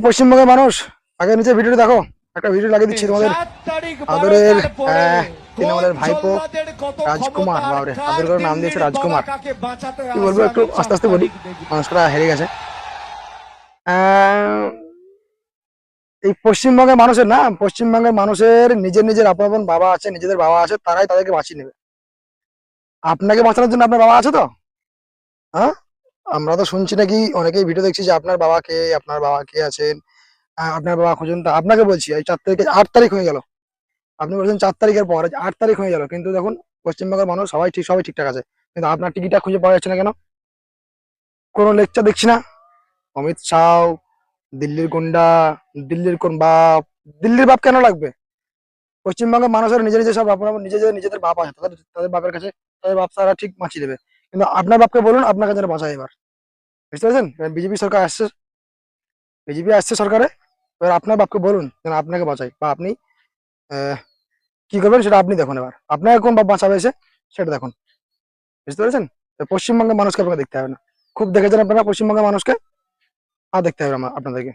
পশ্চিমবঙ্গের মানুষ, আগে নিচে ভিডিওটা দেখো, একটা ভিডিও লাগিয়ে দিচ্ছি তোমাদের আদরের তিনি আমাদের ভাইপো রাজকুমার। বাবরে আদর করে নাম দিয়েছে রাজকুমার। কি বলবো, একটু আস্তে আস্তে বলি, মানুষরা হেরে গেছে। আহ, এই পশ্চিমবঙ্গের মানুষের না, পশ্চিমবঙ্গের মানুষের নিজের নিজের আপন আপন বাবা আছে, নিজেদের বাবা আছে, তারাই তাদেরকে বাঁচিয়ে নেবে। আপনাকে বাঁচানোর জন্য আপনার বাবা আছে তো? হ্যাঁ, আমরা তো শুনছি নাকি, অনেকেই ভিডিও দেখছি যে আপনার বাবা কে, আপনার বাবা কে আছেন, আপনার বাবা খুঁজুন। তা আপনাকে বলছি, এই 4 তারিখে 8 তারিখ হয়ে গেল, আপনি বলছেন 4 তারিখের পর, আজ 8 তারিখ হয়ে গেল, কিন্তু দেখুন পশ্চিমবঙ্গের মানুষ সবাই ঠিক, সবাই ঠিকঠাক আছে, কিন্তু আপনার টিকিটটা খুঁজে পাওয়া যাচ্ছে না কেন? কোনো লেকচার দেখছি না। অমিত শাহ, দিল্লির গুন্ডা, দিল্লির কোন বাপ, দিল্লির বাপ কেন লাগবে? পশ্চিমবঙ্গের মানুষের নিজে নিজে সব আপনার নিজেদের নিজেদের বাপ আছে, তাদের তাদের বাপের কাছে, তাদের বাপ তারা ঠিক বাঁচিয়ে দেবে। কিন্তু আপনার বাপকে বলুন আপনাকে যেন বাঁচায় এবার। বুঝতে পারছেন? বিজেপি সরকার আসছে, বিজেপি আসছে সরকারে, এবার আপনার বাপকে বলুন যেন আপনাকে বাঁচায়, বা আপনি আহ, কি করবেন সেটা আপনি দেখুন, এবার আপনাকে কোন বাপ বাঁচাবে এসে সেটা দেখুন। বুঝতে পেরেছেন? তো পশ্চিমবঙ্গের মানুষকে আপনাকে দেখতে হবে না, খুব দেখেছেন আপনারা পশ্চিমবঙ্গের মানুষকে, আর দেখতে হবে আপনাদেরকে।